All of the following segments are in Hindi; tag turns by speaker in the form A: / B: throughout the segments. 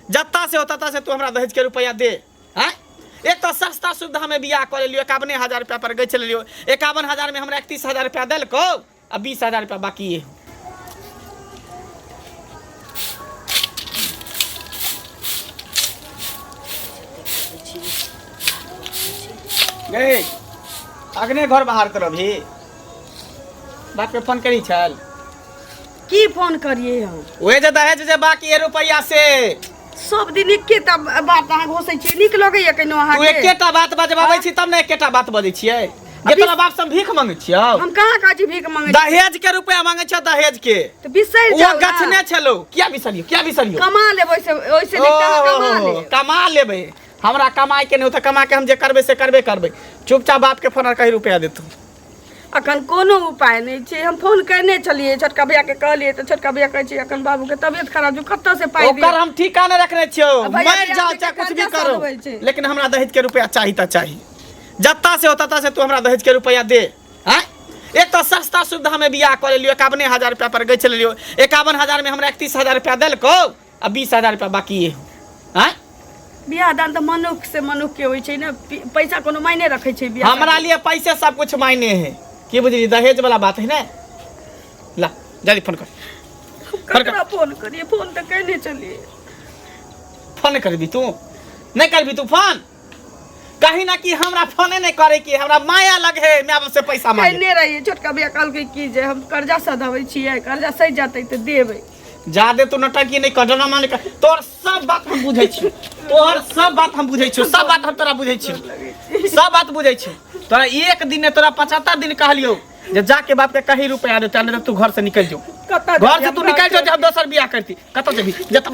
A: जत्ता से होता से तू हमरा दहेज के रुपया दे। हैं एक तो सस्ता सुविधा में बियाह कर लियो 51,000 रुपया पर गई चल लियो 51,000 में हमरा 31,000 रुपया दिल को अब 20,000 रुपया बाकी है। गए अगने घर बाहर करो भी बाप के फोन करी छल
B: की फोन करिए हम
A: ओए जे दहेज जे बाकी है रुपया से
B: सब दिन एकेटा बात अहाँ घोसै छी नीक लगैया केनो अहाँ
A: तू एकेटा बात बजबाबै छी तब ने एकेटा बात बजै छियै जे तोरा बाप से भीख मांगै छियौ
B: हम कहाँ काजी भीख मांगै
A: दहेज के रुपया मांगै छ दहेज के
B: तो बिसर
A: जाओ वो गछने छलो क्या बिसरियो
B: कमा लेबै से ओइसे निकटा कमा ले
A: कमा लेबै हमरा कमाई के नहीं होता कमा के हम जे करबे से करबे चुपचाप बाप के फोन कहीं रुपया देतू
B: अखन कोनो उपाय नहीं छै हम फोन करने चलिए छोटका भैया के कहलिए तो छोटका भैया कहै छै अखन बाबू के तबियत खराब जो कत्ता से पाई
A: ओकर हम ठिकाने रखने छियो मर जाओ चाहे कुछ भी करो लेकिन हमरा दहेज के रुपया चाहिए त चाहिए जत्ता से होता से तू हमरा दहेज के रुपया दे। हैं एक तो सस्ता सुविधा में बियाह कर लियो 51,000 रुपया पर गई चल लियो 51,000 में हमरा 31,000 रुपया दिल को अब 20,000 रुपया बाकी है। हैं
B: बियाह दान तो मनुख से मनुख के होई छै न पैसा कोनो मायने रखै छै बियाह
A: हमरा लिए पैसे सब कुछ मायने है की बुझली दहेज वाला बात है ना ला जल्दी फोन कर
B: फोन करिए फोन तो कहने चलिए
A: फोन करबी तू नहीं करबी तू फोन कहीं ना कि हमरा फोने नहीं करे की हमरा माया लगे मैं अब से पैसा मांगे
B: कहने रहिए छोटका भैया कहल के की जे हम कर्जा सधाबै छियै कर्जा सहि जातै त देबै
A: जादे तू नटकी नहीं कर मान तोर सब बात हम बुझै छी तोहर सब बात हम बुझै छी सब बात हम तोरा बुझै छी सब बात बुझै छी तोरा एक दिन ने तोरा 75 दिन कहलियो जे जाके बाप के कहीं रुपया दे चल तू घर से निकल जो घर से तू निकल जो जब दोसर बियाह करती कत जेबी जत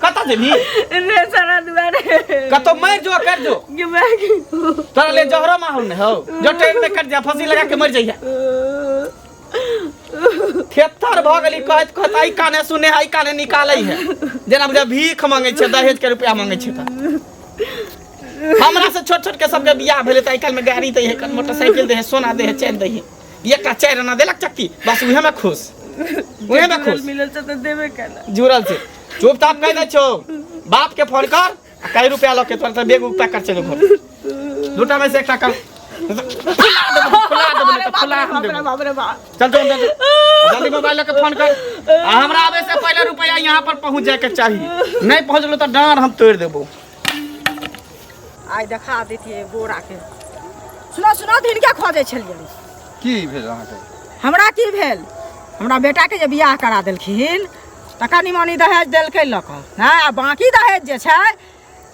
A: कत जेबी
B: रे सारा दुआरे
A: कतो मर जो कर जो तोरा ले जहरो माहौल नहीं हो जो ट्रेन में कट जा फांसी लगा के मर जाइया थेतर भ गेली कहत आई काने सुने आई काने निकालै है जेना मुझे भीख मांगे छै दहेज के रुपया मांगे छै त हमरा से छोट के सबके बियाह भेले त आइकाल में गाड़ी दे है मोटरसाइकिल दे है सोना दे है चैन दे है ये का चैन ना देलक चक्की बस उहे में खुश उहे में खुश
B: मिलल से त देबे केला
A: जुड़ल से चुपचाप कह दे छो बाप के फोन कर कई रुपया ल के तोरा बेग पैक कर चलो घर दूटा में से एकटा कर चल जल्दी मोबाइल के फोन कर हमरा आवे से पहले रुपया यहाँ पर पहुँच जाए के चाहिए नहीं पहुँचलो तो डांड हम तोड़ देबो
B: आइ देखा देतिए बोरा के सुनो दिन क्या खोजे छलिए
C: की भेल अहाँ के
B: हमरा की भेल हमरा बेटा के जे बियाह करा देलखिन तका निमानी दहेज देलकै लक हां आ बाकी दहेज जे छै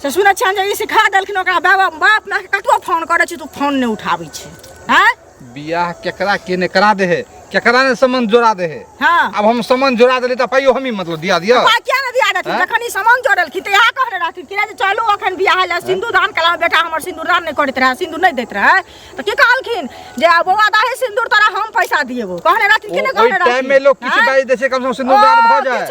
B: से सुनै छन जे ई सिखा देलखिन ओकरा बाप ना कतौ फोन करे छी तू फोन नहीं उठाबै छी हैं
C: बियाह केकरा के ने करा दे है केकरा ने सम्मान जोड़ा दे है
B: हां
C: अब हम सम्मान जोड़ा देली त पाइयो हम ही मतलब दिया दिया
B: पा क्या न दिया देथिन जखन ई सम्मान जोड़लखिन त यहाँ कहले रहथिन कि जे चलो अखन बियाह ले सिंदूर दान कला बेटा हमर सिंदूर दान नहीं करैत रहे सिंदूर नहीं दैत रहे त की कहलखिन जे बौआ दाहे सिंदूर तोरा हम पैसा दिएबो कहने रहथिन कि ने कहने रहथिन
C: टाइम में लोग किछ बाज दे से कम से कम सिंदूर दान भ जाए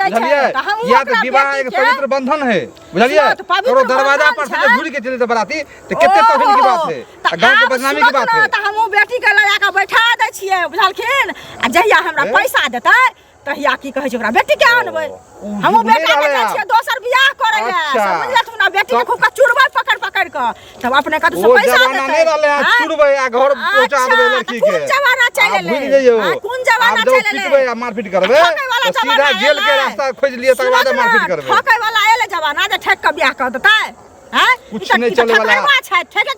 C: बुझलिए या तो विवाह एक पवित्र बंधन है बुझलिए और दरवाजा पर से घुरी के चले त बराती त केते तोहन की बात है गांव के बदनामी की बात है
B: त हमहु बेटी के लगा के बैठा दै छियै बुझलखिन आ जहिया हमरा पैसा देतै तहिया की कहै छै ओकरा बेटी के आनबै हमहु बेटा के दै छियै दोसर बियाह करै ले समझले तू ना बेटी के खूब का चुड़बै पकड़ के तब अपने कत से पैसा देतै
C: नहीं रहले चुड़बै आ घर पहुंचा देबै लड़की के
B: कौन जमाना चले ले कौन जमाना चले ले
C: पिटबै आ मारपीट करबै तो सीधा जेल के रास्ता खोज लिए तकर बाद मारपीट करबै
B: ठकै वाला एले जमाना जे ठक के बियाह कर देतै हैं
C: कुछ नहीं चले वाला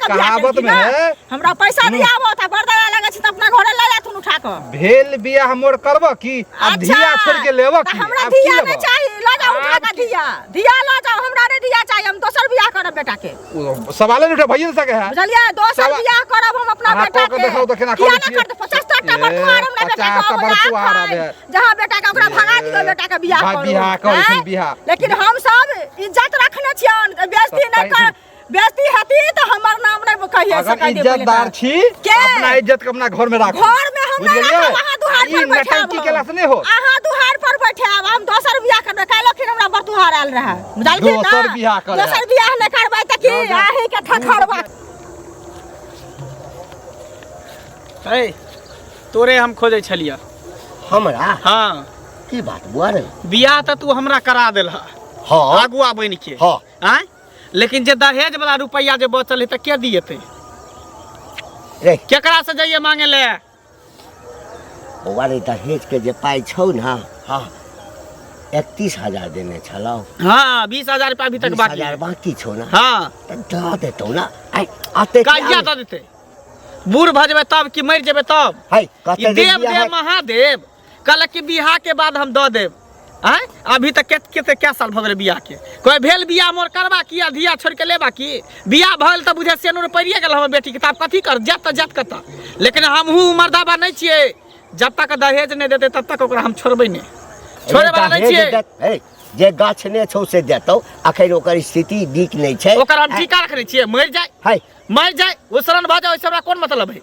C: कहावत में है
B: हमरा पैसा दियाबो त बरदरा लगे छै त अपना घरे ले जा तू उठा के
C: भेल बियाह मोर करबो की आ धिया छोड़ के लेबो की
B: हमरा धिया नहीं चाहिए ला जा उठा के धिया ला जा हमरा नहीं धिया चाहिए हम दोसर बियाह करब बेटा के
C: सवाल नहीं उठे भइए सके है
B: बुझलिए दोसर बियाह करब हम अपना बेटा के
C: देखौ देखना
B: किया ना कर 50 टा बरतुआर हमरा बेटा के बरतुआर आबे जहां बेटा के ओकरा भगा दियो बेटा के बियाह करू
C: बियाह कर बियाह
B: लेकिन हम सब इज्जत रखने छियन बेइज्जती नहीं कर बेइज्जती हती त हमर नाम नहीं कहिए सकै दे
C: इज्जतदार छी अपना इज्जत के अपना घर में राख
B: घर में हम नहीं रखब वहां दुहार पर बैठा
C: नटंकी केला से नहीं हो
B: आहा दुहार पर बैठे अब हम दोसर बियाह करबे कालखिन हमरा बरतुहार आयल रहे बुझलखिन
C: दोसर बियाह कर
B: दोसर बियाह नहीं करबै त की आही के ठठरबा
A: तोरे हम खोजे छलिया।
D: हमरा
A: हाँ
D: की बात बुआ रे?
A: बियाह तो तू हमरा करा देल
D: हाँ
A: आगुआ बन के।
D: हाँ
A: आय लेकिन जे दहेज वाला रुपया जे बचल है तो के दिएते?
D: रे
A: केकरा से जाइए मांगे ले?
D: बुआ रे दहेज के जे पाई छौ ना, हाँ 31,000 देने छलौ।
A: हाँ 20,000 रुपया अभी तक बाकी
D: 20,000 बाकी छौ ना।
A: हाँ
D: दे देतौ ना। आई आते
A: काजिया दे देते। बूढ़ भजबे तब कि मर जेबे तब?
D: हाय
A: ई
D: कहते
A: देव देव महादेव कल कि बियाह के बाद हम दो देव। आय अभी तक केते क्या साल भ गेले बियाह के? कोई भेल बियाह मोर करबा की अधिया छोड़ के लेबा की? बियाह भइल त बुझे सेनुर पड़िए गेल हमर बेटी के, तब कथी कर जात त जात कता। लेकिन हमहू मर्दाबा नहीं छिए, जब तक दहेज नहीं देते तब तक ओकरा हम छोड़बै नहीं, छोड़े वाला नहीं छिए।
D: जे गाछ ने छौ से देतौ, अखन ओकर स्थिति नीक नहीं छै।
A: ओकर हम टीका रखने छिए, मर जाए
D: हाय
A: मर जाए उसरन भ जाए, ओइसे हमरा कोन मतलब है?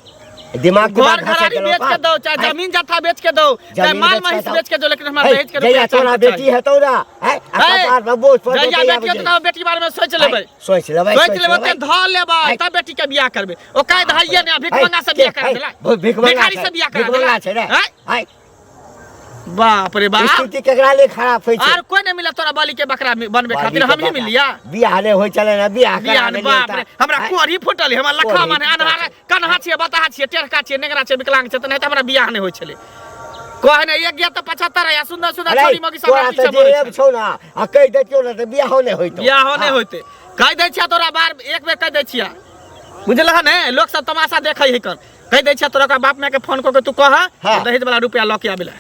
D: दिमाग
A: घर घराड़ी बेच के दो, चाहे जमीन जत्था बेच के दो, चाहे माल महिष बेच के दो, लेकिन हमरा दहेज के रुपया
D: तोरा बेटी हेतौ ना, है अखबार में बोझ पर
A: जइया बेटी तो बेटी बारे में सोच लेबै,
D: सोच लेबै
A: ते ध लेबै तब बेटी के बियाह करबै। ओ काहे धइए ने भिख मंगा से बियाह कर देला, भिखारी से बियाह कर देला
D: छै रे। हाय
A: बाप रे बाप,
D: स्थिति केकरा ले खराब होई छै?
A: आर कोई नहीं मिला तोरा बलि के बकरा बनबे खातिर, हम ही मिलिया।
D: बियाह ने होय चले ना, बियाह करा ले।
A: बाप रे हमरा कोरी फुटल, हमरा लखा माने अनहार कन्हा छिए, बताहा छिए, टेरका छिए, नेगरा छिए, विकलांग छिए, त नहीं त हमरा बियाह नहीं होय छले। कोई नहीं एक गया त 75 या सुंदर सुंदर छोरी मगी सब पीछे बोले
D: छौ ना, आ कह देतियो ना त बियाह ने होइतो।
A: बियाह नहीं होते कह दै छिया तोरा, बार एक बेर कह दै छिया, बुझलह ने? लोग सब तमाशा देखै है कर, कह दै छिया तोरा बाप माय के फोन क के तू कह दहेज वाला रुपया ल के आबेला।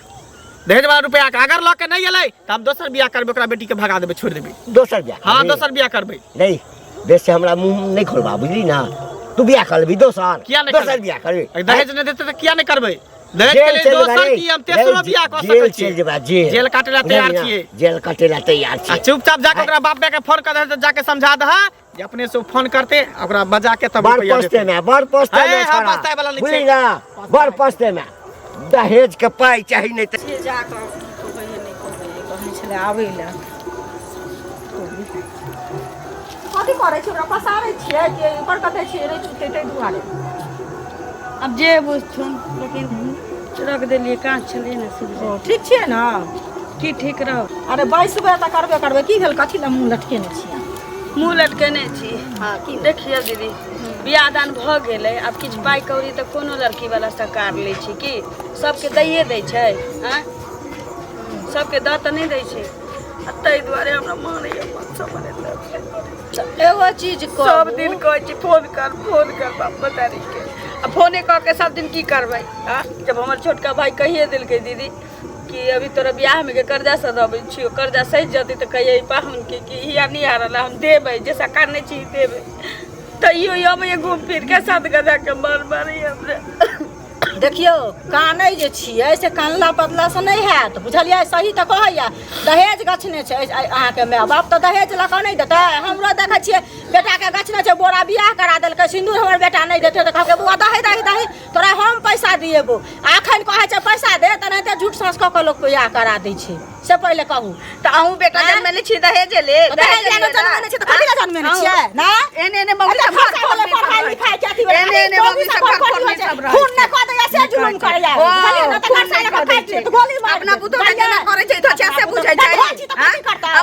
A: दहेज वाला रुपया अगर ल के नहीं अलै त हम दोसर बियाह करबे, ओकरा बेटी के भगा देबे, छोड़ देबे।
D: दोसर बियाह?
A: हां दोसर बियाह करबे।
D: नहीं बेसे हमरा मुंह नहीं खोलबा, बुझली ना? तू बियाह कर लेबी दोसर?
A: किया नहीं
D: दोसर बियाह करबे?
A: दहेज नहीं देते त किया नहीं करबे? दहेज के लिए दोसर की हम तेसरो बियाह क सकै छी। जेल काटे ला तैयार छिए,
D: जेल काटे ला तैयार छी।
A: चुपचाप जाके ओकरा बाप के फोन कर दे, जाके समझा दह जे अपने से फोन करते, ओकरा बजा के तब
D: बड़
A: रुपया
D: पस्ते
A: देते।
D: में, बड़ पस्ते में
A: हां
D: छोड़ा,
A: पस्ताए वाला नहीं
D: बुझली
A: छै
D: ना? बड़ पस्ते में दहेज के पाई चाही नहीं त
B: से जाकर कहै नहीं कहै छले आबै ले। कथी करै छी ओकरा फसाबै छियै कि ऊपर कथै छियै रे छुटे तै दुआरे?
E: अब जे बुझथुन, लेकिन रख देलिए कांच छले ना सुबह।
B: ठीक छियै ना?
E: की ठीक रहो?
B: अरे बैसबे त करबे करबे, की भेल कथी ल मुंह लटकेने छियै?
E: मुँह लटकेने छी।
B: हां की
E: देखिए दीदी बियाह दान भ गेलै, अब किछ पाई कौड़ी त कोनो लड़की वाला सरकार लै छै कि सबके दैए दै छै? हां सबके द त नहीं दै छै, तै दुआरे हमरा मानैया मत समझ
B: एगो चीज को
E: सब दिन कहै छी फोन कर बाप बतारी के, आ फोने क के सब दिन की करबै? हां जब हमर छोटका भाई कहिए दिलकै दीदी कि अभी तोरा बियाह में के कर्जा से दबै छियो, कर्जा सहि जतै त कहिए पाहुन के कि हिया नहीं हारल हम देबै, जैसा करने छी देबै। तैयो अबै घूम फिर के साथ गदा के मारी हमरा।
B: देखियो कानै जे छियै से कानला पतला से नहीं हैत, बुझलियै? सही त कहैया दहेज गछने छै अहाँ के माय बाप, त दहेज ल के नहीं देतै? हमरो देखै छियै बेटा के गछने छै, बोरा बियाह करा देलकै, सिंदूर हमर बेटा नहीं देतै त कहबै बुआ दही दही दही तोरा हम पैसा दिएबो। आखन कहै छै पैसा दे त नहीं त झूठ सांस क के लोग बियाह करा दै छै। से पहिले कहू
E: त अहूँ बेटा जन्मले छी दहेज ले,
B: दहेज ले जन्मने छै त कथि ल जन्मने छियै? ना
E: एने मम्मी सब
B: पढ़ाई लिखाई के अथी
E: एने मम्मी सब सब
B: खून न क दे से जुलुम करे जा, बुझलियै ना? त खर्चा ल के खाइ छै त गोली मार
E: अपना पुतो के जना करे छै त कैसे बुझै छै?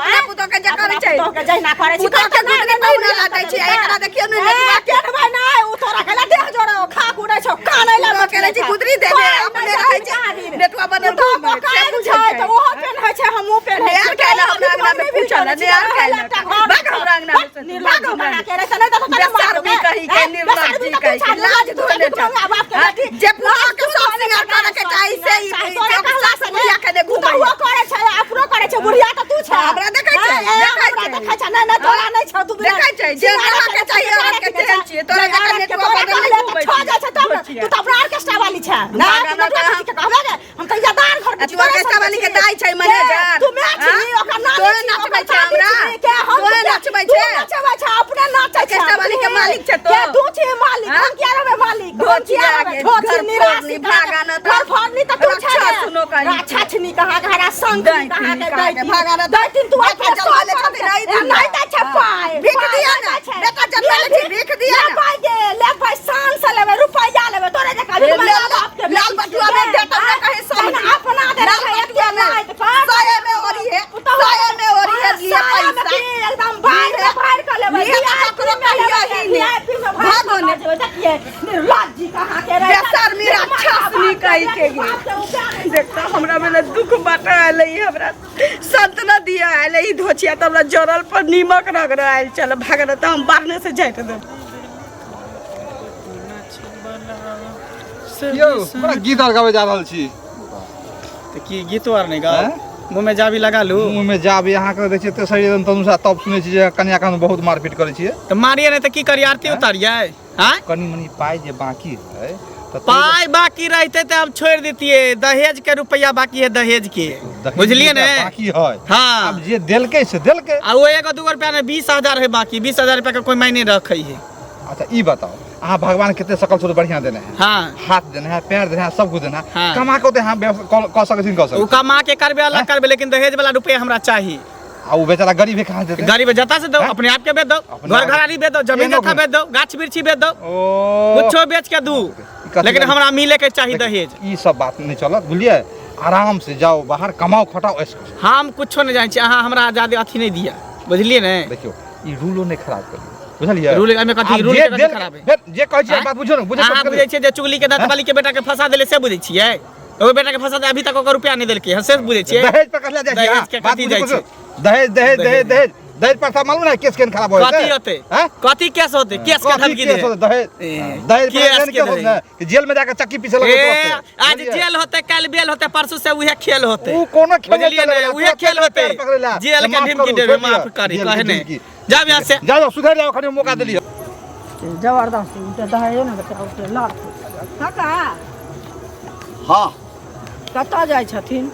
E: अपना पुतो के जे करे छै
B: तो के जहिना करे छै
E: पुतो के गुदरी नहीं लाटै छै, एकरा देखियो नहीं नेटवा
B: केनबै नै उ तोरा खेला देह जोड़ो खा कुड़ै छौ, कानै ला
E: के करे छै गुदरी देबे, अपने रहै छै नेटवा बने
B: तो कान छै त ओहो पेन है छै, हमहु पेन है
E: यार कहला हमरा अंगना में पूछल ने यार कहला बाग हमरा अंगना में
B: निर्लज बना के रे त नहीं त
E: बेसरमी कही के निर्लज जी कही के लाज धोले छ। जे पुतो के सब सिंगार करे के चाहि से ई चौकसा से बुढ़िया के दे घुमै
B: वो करे छै, अपनो करे छै, बुढ़िया त तू छै।
E: हमरा देखै छै
B: देखै छै नै नै तोरा नै छ, तू
E: देखै छै जे हमरा के चाहिए हमरा के तेल छियै, तोरा जका नेटवा बदल नहीं घुमै
B: छ जाय छै तू त अपना ऑर्केस्ट्रा वाली छै ना? तू कहबे के हम त यादार घर के
E: तू ऑर्केस्ट्रा वाली के दाई छै मैनेजर,
B: तू मैच ओकरा नाच
E: तोरे नाचबै छै हमरा, तोरे नाचबै छै,
B: नाचबै छै अपने नाचै छै,
E: ऑर्केस्ट्रा वाली के मालिक छै तो
B: के तू छी मालिक, हम किया रहबे मालिक?
E: ढोचिया के
B: ढोची
E: घर
B: निराशी
E: भागा न
B: घर फरनी त तू छै,
E: रक्षा सुनो कहीं
B: अच्छा छनी कहा घरा संग कहा के दैती
E: भागा न
B: दैती तू
E: बेटा जन्मले छथि
B: नहीं दै छै पाई,
E: भीख दिया ना बेटा जन्मले छी भीख दिया ना
B: पाई दे ले पाई शान से लेबे रुपया लेबे तोरे जका
E: लाल बटुआ में देखता हमरा में दुख बाटा आले हमरा संतना दिया आले ई धोचिया त हमरा जरल पर नीमक रगड़ आइल चल भागना त हम बारने से जाइत दे
C: यो बड़ा गीत आर गावे जा रहल छी
A: तो की गीतो आर नहीं गा मुंह में जाबी लगा लू
C: मुंह में जाब यहाँ के देखिए तो शरीर तनुसा तब सुनै छी जे कन्या कान बहुत मारपीट करै छियै
A: तो मारिए नहीं तो की करिए आरती उतारिए हां
C: कनी मनी पाई जे बाकी है
A: पाई बाकी रहते तो हम छोड़ देतिए दहेज के रुपया बाकी है दहेज के बुझलिए ने
C: बाकी है
A: हाँ
C: अब जे देलके से देलके
A: आ वो एगो दूगो रुपया में 20,000 है बाकी 20,000 रुपया का कोई मायने रखे है
C: अच्छा ई बताओ अहाँ भगवान कितने सकल सूरत बढ़िया देने हैं
A: हाँ
C: हाथ देने हैं पैर देने हैं सब कुछ देने हैं
A: हाँ।
C: कमा के तो हाँ कह सकते कह
A: वो
C: सकते
A: कमा के करबे अलग करबे लेकिन दहेज वाला रुपया हमरा चाहिए
C: आ वो बेचारा गरीब है कहाँ देते
A: गरीब जता से दो अपने आप के बेच दो
C: अपने
A: घर
C: आप-
A: घरारी बेच दो जमीन जथा बेच दो गाछ बिरछी बेच दो
C: ओ
A: कुछो बेच के दू लेकिन हमरा मिले के चाहिए दहेज
C: ई सब बात नहीं चलत बुझलिए आराम से जाओ बाहर कमाओ खटाओ ऐसे करो।
A: हम कुछो नहीं जाने छी अहाँ हमरा ज्यादा अथी नहीं दिया बुझलिए ने
C: देखियो ई रूलो नहीं खराब करियो बुझलिए
A: रूल में कथी
C: आब
A: रूल
C: जे
A: के कथी
C: देल-
A: खराब है
C: फेर जे कहै छी
A: हाँ?
C: बात बुझियो ना बुझे
A: अहाँ बुझै छियै जे चुगली के दांत वाली के बेटा के फंसा देले से बुझै छियै ओ बेटा के फंसा दे अभी तक ओकर रुपया नहीं देलकै हम से बुझै छियै
C: दहेज पर कहला जाय
A: दहेज
C: छै
A: के
C: बात
A: कथी
C: बुझियो
A: जाइ
C: कुछो। दहेज दहेज दहेज दहेज दहेज पर था मालूम है केस केन खराब होय
A: कथी होते
C: हैं
A: कथी केस होते केस के धमकी दे
C: दहेज
A: ए,
C: दहेज
A: केस
C: पर
A: के
C: केस होता है कि जेल में जाकर चक्की पीछे लगे
A: ए आज जेल होते कल बेल होते परसों से उहे खेल होते
C: ऊ कोनो खेल
A: बुझलिए ने उहे खेल होते जेल के धमकी देबे माफ करी कहे ने जाब यहां से
C: जाओ सुधर जाओ खने मौका दे लियो
B: जबरदस्ती उठे दहेज ना बेटा उठे लात काका
D: हाँ
B: कतऽ जाइ छथिन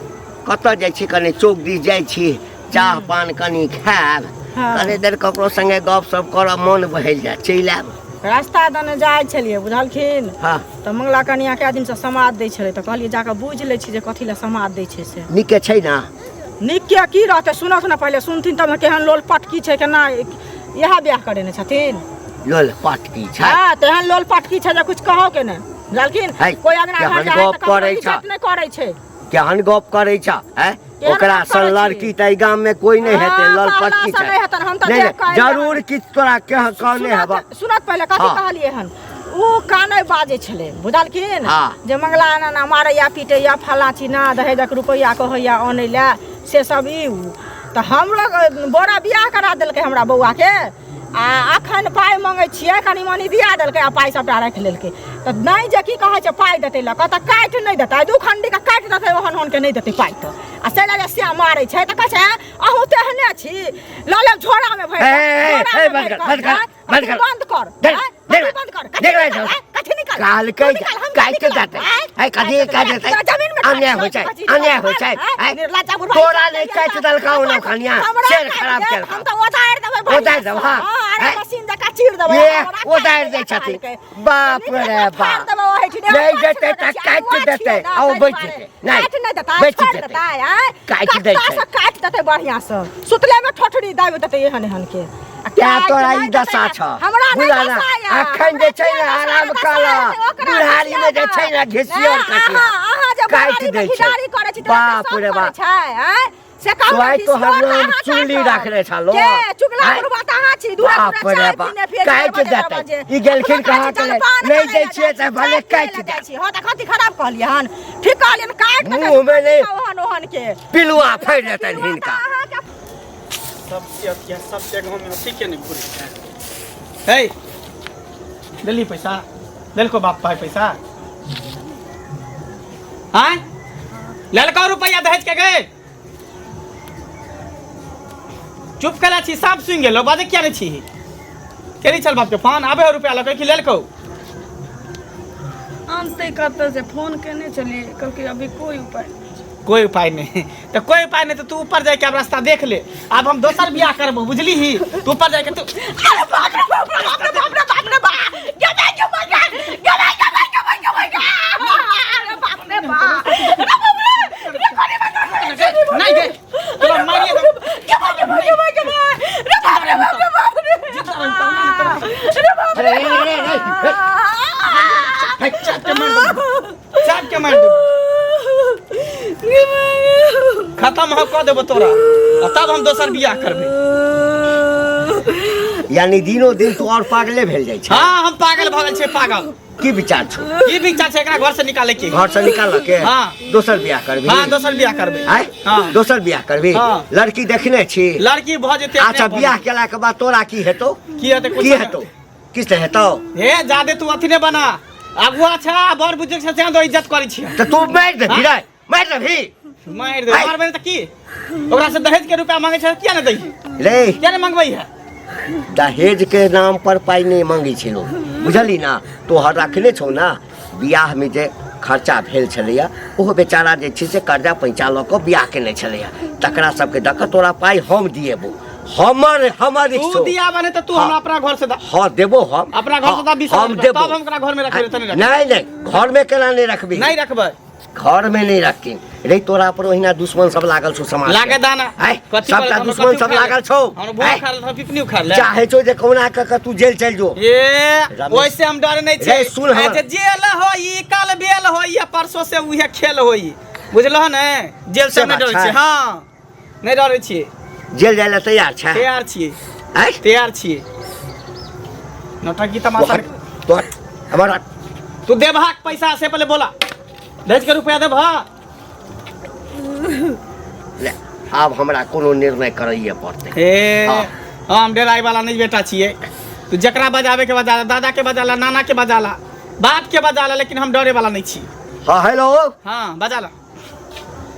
D: कतऽ जाइ छी कनि चौक दिस जाइ छी चाह पान कनि खायब
B: हाँ।
D: कनि देर ककरो संगे गप सप करब मोन बहल जाय चलि आयब
B: रास्ता दने जाइ छलियै बुझलखिन
D: हाँ
B: तऽ मंगला कनिया कए दिन से समाद दै छलै तऽ कहलियै जाकऽ बुझि लै छी जे कथी लए समाद दै छै से
D: नीके छै ने
B: नीक के की रहतै सुनत ने पहिले सुनथिन तब केहन लोल पटकी छै केना इएह ब्याह करेने छथिन
D: लोल पाटकी छै
B: हाँ तेहन लोल पटकी छै जे कुछ कहो के ने बुझलखिन
D: है,
B: कोई अगना
D: केहन
B: घर जाइ
D: गप
B: तऽ ककरो
D: करै
B: इज्जत
D: छै।
B: नहि करै छै
D: केहन गप करै छ हैं
B: केहन
D: ओकरा
B: गप
D: सन
B: करै छी?
D: लड़की तऽ ई गाम में कोई नहीं हेतै
B: हाँ,
D: लोल
B: कहला
D: पटकी
B: सँ
D: छै
B: नहि हेतनि, हम तऽ
D: नहीं,
B: देख कऽ
D: जरूर किछु तोरा कहने हेबा
B: सुनत पहिले कथी
D: हाँ।
B: कहलियै हन ओ कानै बाजै छलै बुझलखिन
D: हाँ।
B: जे मंगला एना मारैया पीटैया फला चीना दहेजक रुपैया कहैया आनै लए से सब ई उ तऽ हमरो बड़ा बियाह करा देलकै हमरा बौआ के आ अखन पाइ मंगै छियै कनि मनि दिया देलकै आ पाइ सबटा राखि लेलकै तऽ नहि जे की कहै छै पाइ देतै लऽ कऽ तऽ काटि नहि देतै दू खण्डी के काटि देतै ओहन ओहन के नहि देतै पाइ तऽ आ से लए जे से मारै छै तऽ कहै छै अहूँ तेहने छी लऽ लेब झोरा में भरि
D: ए, बंद कर, बंद कर, बंद कर।
B: बंद कर
D: देख,
B: हैं?
D: देख,
B: बंद कर
D: देख रहे हो?
B: कथी निकाल
D: काल के काटि देतै है कथी काटि देतै अन्याय होइ छै अन्याय होइ छै तोरा नहि काटि देलकौ ने कनिया शेर खराब केलकौ
B: हम तऽ ओदारि देबै
D: ओदारि देब, हाँ।
B: अरे मशीन जका चीर देबै
D: ये ओदारि दै छथिन बाप रे बाप नहीं देतै तऽ काटि देतै आ ओ बचि जेतै नहीं बचि जेतै काटि दै छै
B: काटि देतै बढ़िया से सुतले में ठोठरी दाबि देतै एहन एहन के
D: क्या तोरा ई दशा छ बुझा ना अखन जे छै ने आराम काला बुढ़ारी में जे छै ने घिसियर काटि दै छै बाप रे बाप
B: से कहू
D: तोय तो हम चुगली रखले छलो
B: के चुगला करबा त अहाँ छी दूर
D: बाप रे बाप काटि देतै ई गेलखिन कहाँ के नहीं दै छियै तऽ भले काटि दे
B: हां त कथी खराब कहलियै हन ठीक कहलियन काटि देतै
D: मुँह में नहीं
B: ओहन ओहन के
D: पिलुआ फाड़ि देतै हिनका
A: सब जगह में ठीक है नहीं पूरी हे दिल्ली पैसा दिलको बाप पाई पैसा हाँ ललका रुपया दहेज के गए चुप कला छी साफ सुन गेलो बाजे क्या नहीं छी केरी चल बाप के फोन आबे रुपया लगे कि ललको
E: अंते कत से फोन केने चलिए क्योंकि अभी कोई उपाय नहीं।
A: कोई उपाय नहीं तो कोई उपाय नहीं तो तू ऊपर जाके अब रास्ता देख ले अब हम दोसर बियाह करबो बुझली ही तू ऊपर जाके तू
B: अरे बाप रे बाप रे बाप रे बाप रे बाप रे बाप गबे गबे गबे गबे गबे गबे गबे अरे बाप रे बाप रे बाप रे
A: नहीं गए तो मारिए
B: गबे गबे गबे गबे रे बाप रे बाप रे बाप रे बाप
D: अरे रे
A: चाट के मार दो खत्म हो कह देबो तोरा तब हम दोसर बियाह करबे
D: यानी दिनो दिन तो और पागले भेल जाइ छै
A: हाँ हम पागल भगल छे पागल
D: की विचार छो
A: की विचार छै एकरा घर से निकाले के
D: घर से निकाल के
A: हाँ।
D: दोसर बियाह करबी
A: हां दोसर बियाह करबे
D: आय
A: हाँ।
D: दोसर बियाह करबी
A: हाँ।
D: लड़की देखने छी
A: लड़की भ जेते
D: अच्छा बियाह केला के बाद तोरा की हेतौ
A: की हेतै
D: की हेतौ किस हेतौ
A: हे जादे तू अथी ने बना अगुआ छा बड़ बुजुर्ग से तो इज्जत करै छी
D: त तू मार देबी रे मार देबी
A: मार दे मारबे त की ओकरा से दहेज के रुपया मांगे छै किया ने दही
D: रे
A: किया ने मंगबै है
D: दहेज के नाम पर पाई नहीं मांगी छी लोग बुझली ना तोहर रखने छौ ना बियाह में जे खर्चा भेल छलैया ओहो बेचारा जे छै से कर्जा पैंचा ल के बियाह केने छलैया तकरा सबके दक तोरा पाई हम दिएबो हमर
A: तू दिया बने त तू हमरा अपना घर से दा
D: हां देबो हम
A: अपना घर से दा 20
D: हम देबो
A: तब हम ओकरा घर में रखबे त नहीं
D: नहीं घर में केना नहीं रखबी
A: नहीं रखबै
D: घर में नहीं रखी रे तोरा पर ओहिना दुश्मन सब लागल छौ समाज
A: लागे दाना
D: सबका दुश्मन सब लागल छौ
A: हम बुआ खा ले पिपनी खा ले
D: चाहे छौ जे कौना क तू जेल चल जो
A: ए ओइसे हम डर नहीं छै
D: सुन हम
A: जेल होई काल बेल होई या परसों से उहे खेल होई बुझलह ने जेल से नहीं डरै छी हां नहीं डरै छी
D: जेल जाय ला तैयार छै
A: तैयार छी
D: हैं
A: तैयार छी नौटंकी तमाशा
D: तो हमारा
A: तू देबहा पैसा से पहले बोला दहेज के रुपया देबहा
D: ले अब हमरा कोनो निर्णय करैये पड़तै
A: हे
D: हाँ।
A: हम डेराई वाला नहीं बेटा छिए तू जकरा बजावे के बजाला दादा के बजाला नाना के बजाला बाप के बजाला लेकिन हम डरे वाला नहीं छी
D: हां हेलो
A: हां बजाला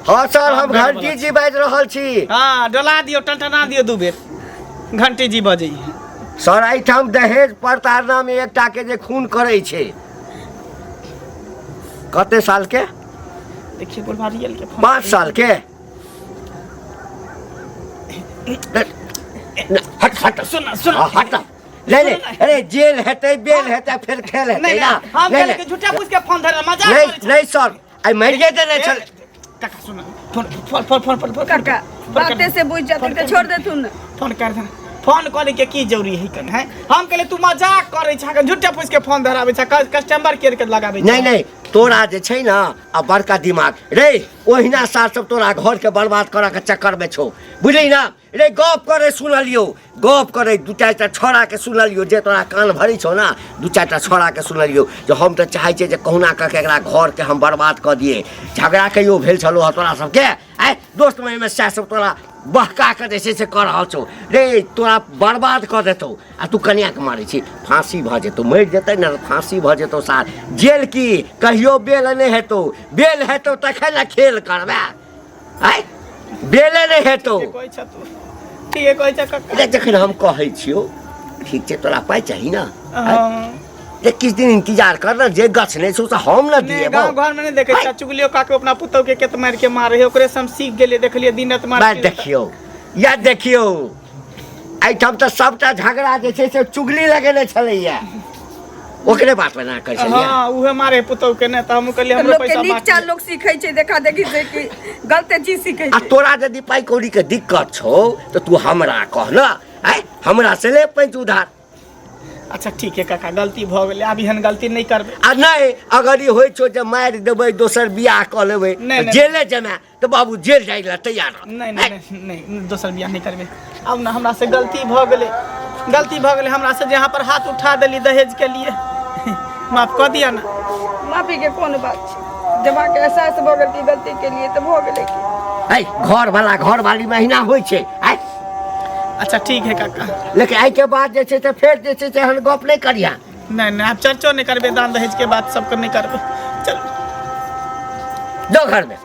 D: हां सर हम घंटी जी बाज रहल छी
A: हां डोला दियो टनटना दियो दू बेर घंटी जी बजै
D: सर एठाम दहेज प्रताड़ना में एकटा के जे खून करै छै कते साल के
A: देखिए बोलवा रियल के
D: 5 साल के हट हट
A: सुन सुन
D: हट ले ले अरे जेल हेतै बेल हेतै फिर खेल हेतै
A: नहीं
D: ना
A: हम
D: ले
A: कहले
D: ले
A: के झूठा पूछ के फोन धरे मजाक
D: नहीं
A: करे
D: नहीं सर आई मर जेते नहीं चल
A: काका सुन फोन
E: काका बाते से बुझ जाते तो छोड़ दे तू ना
A: फोन कर दे फोन करे के की जरूरी है कन है हम कहले तू मजाक करे छ झूठा पूछ के फोन धरावे छ कस्टमर केयर के लगावे
D: नहीं नहीं तोरा जे छै ना आ बड़का दिमाग रे ओहिना सार सब तोरा घर के बर्बाद करे के चक्कर में छौ बुझली ना रे गप करे सुनलियो गप करे दू चारटा छोड़ा के सुनलियो जे तोरा कान भरी छौ ना दू चारटा छोड़ा के सुनलियो जे हम तो चाहै छै जे कहुना क के एकरा घर के हम बर्बाद क दिए झगड़ा कहियो भेल छलो ह तोरा सबके आय दोस्त में सै सब तोरा बहका के जे छै से कर रहल छौ रे तोरा बर्बाद कर देतौ आ तू कन्या के मारै छी फांसी भ जेतौ मर जेतै ना फांसी भ जेतौ सार जेल की कहियो बेल नहीं हेतौ बेल हेतौ तखन खेल करबे आय बेल नहीं हेतौ
A: कोई छ तू ठीक कोई छ काका
D: जखन हम कहै छियौ ठीक छै तोरा पाइ चाही ना
A: हां
D: जे किछ दिन इंतजार कर ना जे गछ नहीं छौ से हम ना दिए
A: गांव घर में नहीं देखे छ चुगलियो काके अपना पुतौ के केत मार के मारे ओकरे से हम सीख गेलिए देखलिए दिन रात मार
D: देखियो या देखियो एठाम त सबटा झगड़ा जे छै से चुगली लगेने छलैया ओकरे बात पे ना कर छलिए
A: हां उहे मारे पुतौ के ने त हम कहलिए हमरो
E: लोग के
A: पैसा
E: नीक
A: बाकी
E: चाल लोग सीखै छै देखा देखी से कि गलत चीज सीखै
D: आ
E: छै
D: तोरा यदि पाई कौड़ी के दिक्कत छौ तो तू हमरा कह ना आय हमरा से ले पैंच उधार
A: अच्छा ठीक है काका गलती भ गेलै आब एहन गलती नहीं करबे
D: आ नहीं अगर ये होय छौ जे मार देबै दोसर बियाह क लेबै
A: नहीं।
D: जेले जमे तो बाबू जेल जाय ला तैयार रह।
A: नहीं नहीं नहीं दोसर बियाह नहीं करबे अब ना हमरा से गलती भ गेलै हमरा से जहाँ पर हाथ उठा देली दहेज के लिए माफ कर दिया ना
E: माफी के कौन बात छै जब के एहसास भ गेल कि गलती के लिए तो भ गेलै कि
D: आय घर वाला घर वाली महीना होय छै आय
A: अच्छा ठीक है काका
D: लेकिन आई के बाद जे छै से फेर जे छै से हम गप नहीं करिया
A: नहीं नहीं आप चर्चो नहीं करबे दान दहेज के बात सब कर नहीं करबे चल
D: दो घर में